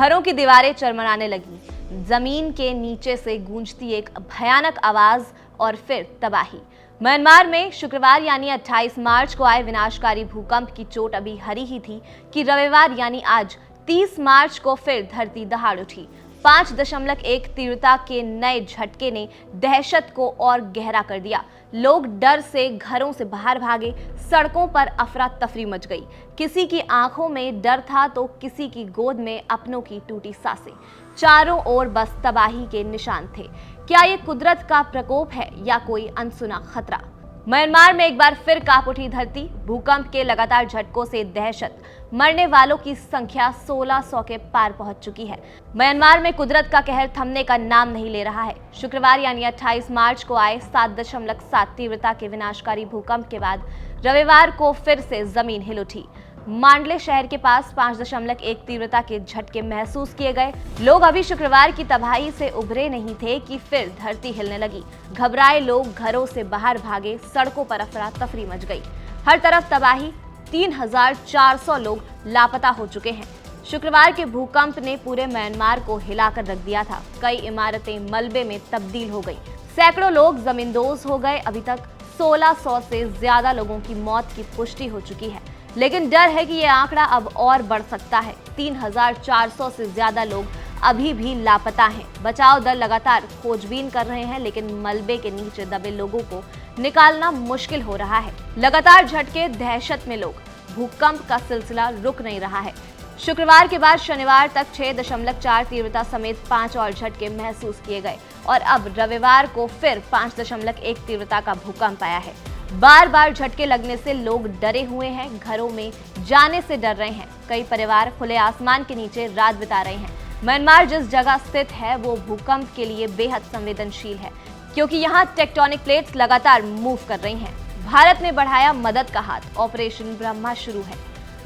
घरों की दीवारें चरमराने लगी। जमीन के नीचे से गूंजती एक भयानक आवाज और फिर तबाही। म्यांमार में शुक्रवार यानी 28 मार्च को आए विनाशकारी भूकंप की चोट अभी हरी ही थी कि रविवार यानी आज 30 मार्च को फिर धरती दहाड़ उठी। 5.1 तीव्रता के नए झटके ने दहशत को और गहरा कर दिया। लोग डर से घरों से बाहर भागे, सड़कों पर अफरा तफरी मच गई। किसी की आंखों में डर था तो किसी की गोद में अपनों की टूटी सांसें। चारों ओर बस तबाही के निशान थे। क्या ये कुदरत का प्रकोप है या कोई अनसुना खतरा? म्यांमार में एक बार फिर कांप उठी धरती। भूकंप के लगातार झटकों से दहशत, मरने वालों की संख्या 1600 के पार पहुंच चुकी है। म्यांमार में कुदरत का कहर थमने का नाम नहीं ले रहा है। शुक्रवार यानी 28 मार्च को आए 7.7 तीव्रता के विनाशकारी भूकंप के बाद रविवार को फिर से जमीन हिल उठी। मांडले शहर के पास 5.1 तीव्रता के झटके महसूस किए गए। लोग अभी शुक्रवार की तबाही से उभरे नहीं थे कि फिर धरती हिलने लगी। घबराए लोग घरों से बाहर भागे, सड़कों पर अफरा तफरी मच गई। हर तरफ तबाही। 3,400 लोग लापता हो चुके हैं। शुक्रवार के भूकंप ने पूरे म्यांमार को हिलाकर रख दिया था। कई इमारतें मलबे में तब्दील हो गई। सैकड़ों लोग जमींदोज हो गए। अभी तक 1600 से ज्यादा लोगों की मौत की पुष्टि हो चुकी है, लेकिन डर है कि यह आंकड़ा अब और बढ़ सकता है। 3,400 से ज्यादा लोग अभी भी लापता हैं। बचाव दल लगातार खोजबीन कर रहे हैं, लेकिन मलबे के नीचे दबे लोगों को निकालना मुश्किल हो रहा है। लगातार झटके, दहशत में लोग। भूकंप का सिलसिला रुक नहीं रहा है। शुक्रवार के बाद शनिवार तक 6.4 तीव्रता समेत 5 और झटके महसूस किए गए और अब रविवार को फिर 5.1 तीव्रता का भूकंप आया है। बार बार झटके लगने से लोग डरे हुए हैं, घरों में जाने से डर रहे हैं। कई परिवार खुले आसमान के नीचे रात बिता रहे हैं। म्यांमार जिस जगह स्थित है वो भूकंप के लिए बेहद संवेदनशील है, क्योंकि यहाँ टेक्टोनिक प्लेट्स लगातार मूव कर रही हैं। भारत ने बढ़ाया मदद का हाथ। ऑपरेशन ब्रह्मा शुरू है।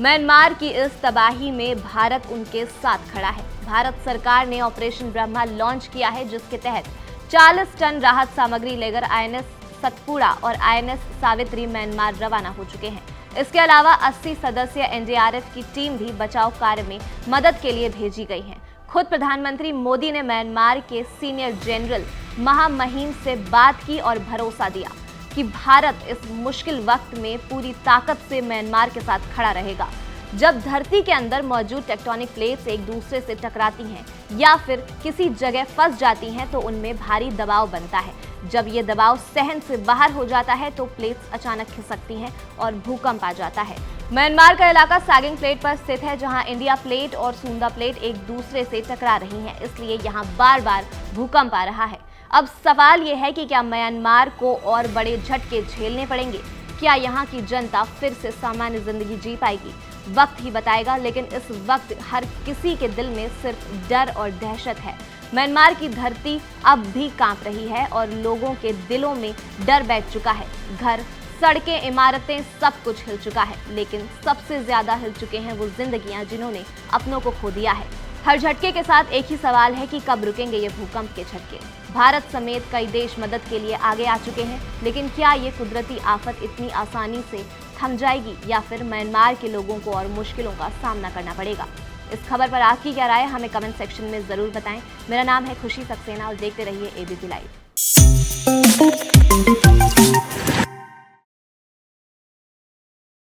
म्यांमार की इस तबाही में भारत उनके साथ खड़ा है। भारत सरकार ने ऑपरेशन ब्रह्मा लॉन्च किया है, जिसके तहत 40 टन राहत सामग्री लेकर INS सतपुड़ा और INS सावित्री म्यांमार रवाना हो चुके हैं। इसके अलावा 80 सदस्य NDRF की टीम भी बचाव कार्य में मदद के लिए भेजी गई है। खुद प्रधानमंत्री मोदी ने म्यांमार के सीनियर जनरल महामहिम से बात की और भरोसा दिया कि भारत इस मुश्किल वक्त में पूरी ताकत से म्यांमार के साथ खड़ा रहेगा। जब धरती के अंदर मौजूद टेक्टोनिक प्लेट्स एक दूसरे से टकराती हैं या फिर किसी जगह फंस जाती हैं तो उनमें भारी दबाव बनता है। जब ये दबाव सहन से बाहर हो जाता है तो प्लेट्स अचानक खिसकती हैं और भूकंप आ जाता है। म्यांमार का इलाका सैगिंग प्लेट पर स्थित है, जहां इंडिया प्लेट और सुंदा प्लेट एक दूसरे से टकरा रही हैं, इसलिए यहां बार बार भूकंप आ रहा है। अब सवाल ये है कि क्या म्यांमार को और बड़े झटके झेलने पड़ेंगे? क्या यहाँ की जनता फिर से सामान्य जिंदगी जी पाएगी? वक्त ही बताएगा, लेकिन इस वक्त हर किसी के दिल में सिर्फ डर और दहशत है। म्यांमार की धरती अब भी कांप रही है और लोगों के दिलों में डर बैठ चुका है। घर, सड़कें, इमारतें, सब कुछ हिल चुका है, लेकिन सबसे ज्यादा हिल चुके हैं वो जिंदगियां जिन्होंने अपनों को खो दिया है। हर झटके के साथ एक ही सवाल है कि कब रुकेंगे ये भूकंप के झटके? भारत समेत कई देश मदद के लिए आगे आ चुके हैं, लेकिन क्या ये कुदरती आफत इतनी आसानी से थम जाएगी या फिर म्यांमार के लोगों को और मुश्किलों का सामना करना पड़ेगा? इस खबर पर आपकी क्या राय है, हमें कमेंट सेक्शन में जरूर बताएं। मेरा नाम है खुशी सक्सेना और देखते रहिए ABP लाइव।